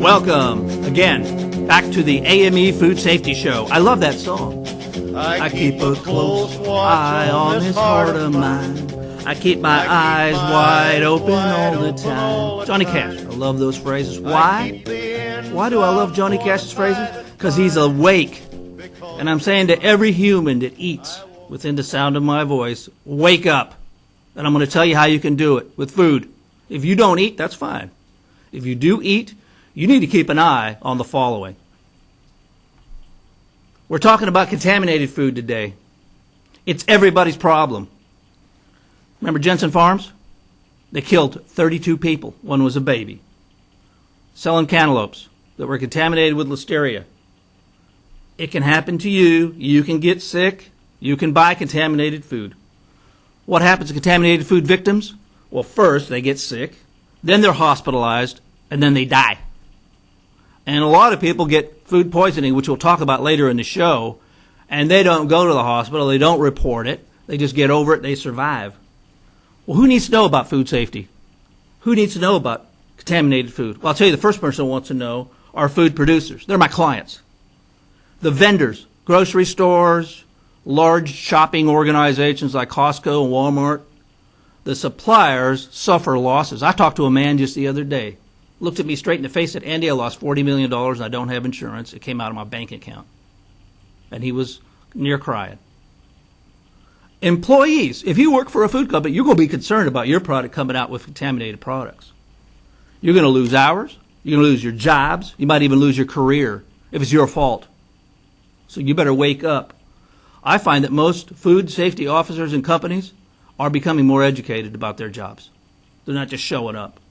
Welcome again back to the AME Food Safety Show. I love that song. I keep a close eye on this heart of mine. I keep my eyes wide open all the time. Johnny Cash. I love those phrases. Why? Why do I love Johnny Cash's phrases? Because he's awake. And I'm saying to every human that eats within the sound of my voice, wake up. And I'm going to tell you how you can do it with food. If you don't eat, that's fine. If you do eat, you need to keep an eye on the following. We're talking about contaminated food today. It's everybody's problem. Remember Jensen Farms? They killed 32 people. One was a baby. Selling cantaloupes that were contaminated with listeria. It can happen to you. You can get sick. You can buy contaminated food. What happens to contaminated food victims? Well, first they get sick, then they're hospitalized, and then they die. And a lot of people get food poisoning, which we'll talk about later in the show, and they don't go to the hospital, they don't report it, they just get over it, they survive. Well, who needs to know about food safety? Who needs to know about contaminated food? Well, I'll tell you, the first person who wants to know are food producers. They're my clients. The vendors, grocery stores, large shopping organizations like Costco and Walmart, the suppliers suffer losses. I talked to a man just the other day. Looked at me straight in the face and said, Andy, I lost $40 million and I don't have insurance. It came out of my bank account. And he was near crying. Employees, if you work for a food company, you're going to be concerned about your product coming out with contaminated products. You're going to lose hours. You're going to lose your jobs. You might even lose your career if it's your fault. So you better wake up. I find that most food safety officers and companies are becoming more educated about their jobs. They're not just showing up.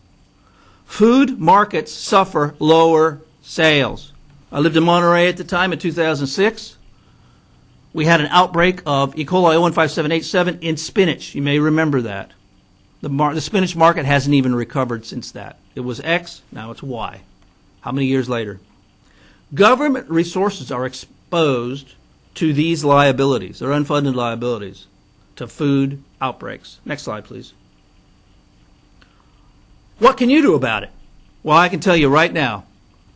Food markets suffer lower sales. I lived in Monterey at the time in 2006. We had an outbreak of E. coli 015787 in spinach. You may remember that. The spinach market hasn't even recovered since that. It was X, now it's Y. How many years later? Government resources are exposed to these liabilities, or unfunded liabilities, to food outbreaks. Next slide, please. What can you do about it? Well, I can tell you right now,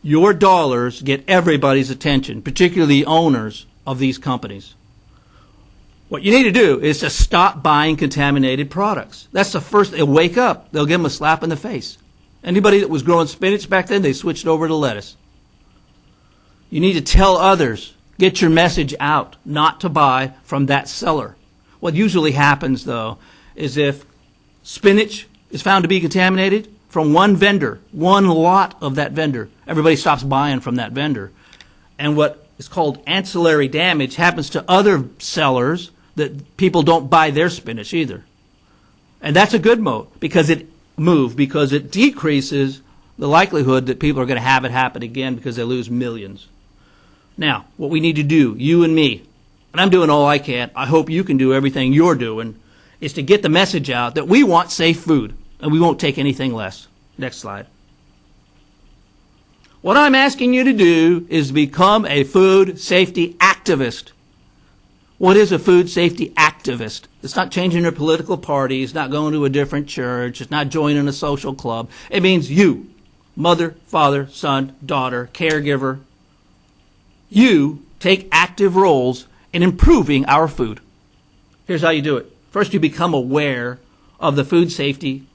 your dollars get everybody's attention, particularly the owners of these companies. What you need to do is to stop buying contaminated products. That's the first. They'll wake up. They'll give them a slap in the face. Anybody that was growing spinach back then, they switched over to lettuce. You need to tell others, get your message out, not to buy from that seller. What usually happens, though, is if spinach is found to be contaminated from one vendor, one lot of that vendor, everybody stops buying from that vendor. And what is called ancillary damage happens to other sellers that people don't buy their spinach either. And that's a good move because it decreases the likelihood that people are going to have it happen again because they lose millions. Now, what we need to do, you and me, and I'm doing all I can, I hope you can do everything you're doing, is to get the message out that we want safe food and we won't take anything less. Next slide. What I'm asking you to do is become a food safety activist. What is a food safety activist? It's not changing your political party. It's not going to a different church. It's not joining a social club. It means you, mother, father, son, daughter, caregiver. You take active roles in improving our food. Here's how you do it. First, you become aware of the food safety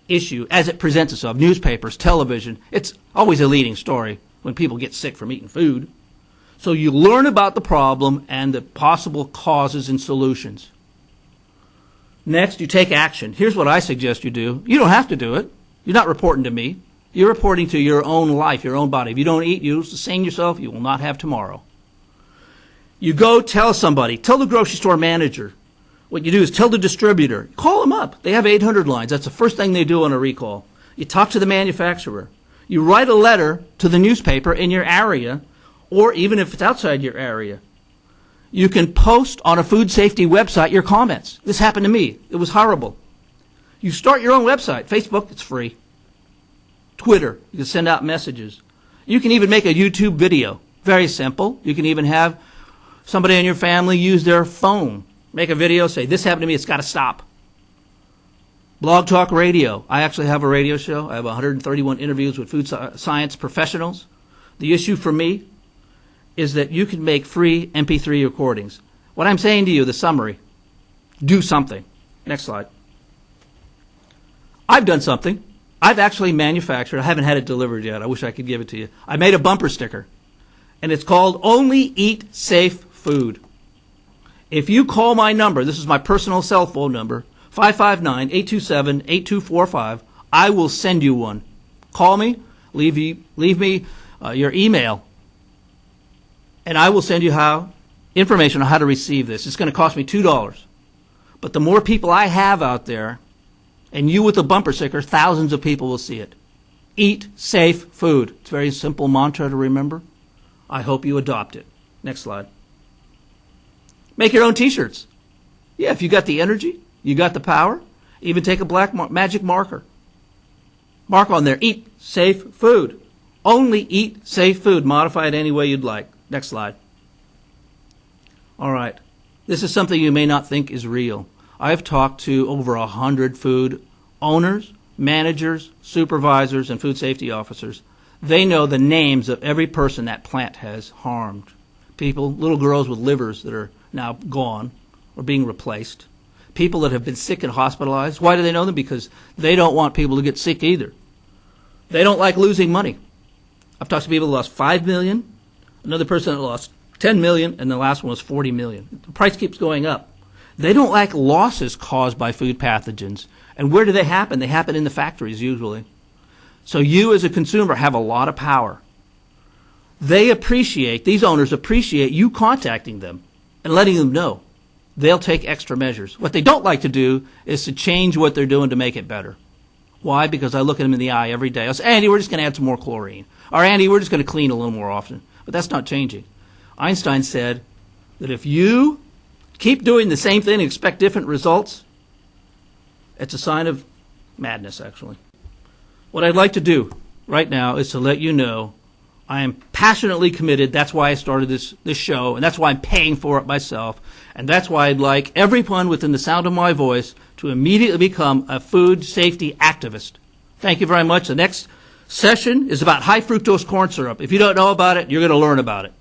issue as it presents itself. Newspapers, television, it's always a leading story when people get sick from eating food. So you learn about the problem and the possible causes and solutions. Next, you take action. Here's what I suggest you do. You don't have to do it. You're not reporting to me. You're reporting to your own life, your own body. If you don't eat, you sustain yourself, you will not have tomorrow. You go tell somebody. Tell the grocery store manager. What you do is tell the distributor. Call them up. They have 800 lines. That's the first thing they do on a recall. You talk to the manufacturer. You write a letter to the newspaper in your area, or even if it's outside your area. You can post on a food safety website your comments. This happened to me. It was horrible. You start your own website. Facebook, it's free. Twitter, you can send out messages. You can even make a YouTube video. Very simple. You can even have somebody in your family use their phone. Make a video, say, this happened to me, it's got to stop. Blog Talk Radio. I actually have a radio show. I have 131 interviews with food science professionals. The issue for me is that you can make free MP3 recordings. What I'm saying to you, the summary, do something. Next slide. I've done something. I've actually manufactured, I haven't had it delivered yet. I wish I could give it to you. I made a bumper sticker, and it's called Only Eat Safe Food. If you call my number, this is my personal cell phone number, 559-827-8245, I will send you one. Call me, leave me your email, and I will send you information on how to receive this. It's going to cost me $2. But the more people I have out there, and you with the bumper sticker, thousands of people will see it. Eat safe food. It's a very simple mantra to remember. I hope you adopt it. Next slide. Make your own T-shirts. Yeah, if you got the energy, you got the power, even take a black magic marker. Mark on there, eat safe food. Only eat safe food. Modify it any way you'd like. Next slide. All right. This is something you may not think is real. I've talked to over 100 food owners, managers, supervisors, and food safety officers. They know the names of every person that plant has harmed. People, little girls with livers that are now gone or being replaced. People that have been sick and hospitalized. Why do they know them? Because they don't want people to get sick either. They don't like losing money. I've talked to people that lost $5 million, another person that lost $10 million, and the last one was $40 million. The price keeps going up. They don't like losses caused by food pathogens. And where do they happen? They happen in the factories usually. So you as a consumer have a lot of power. These owners appreciate you contacting them and letting them know. They'll take extra measures. What they don't like to do is to change what they're doing to make it better. Why? Because I look at them in the eye every day. I say, Andy, we're just going to add some more chlorine. Or Andy, we're just going to clean a little more often. But that's not changing. Einstein said that if you keep doing the same thing and expect different results, it's a sign of madness, actually. What I'd like to do right now is to let you know I am passionately committed. That's why I started this show, and that's why I'm paying for it myself. And that's why I'd like everyone within the sound of my voice to immediately become a food safety activist. Thank you very much. The next session is about high fructose corn syrup. If you don't know about it, you're going to learn about it.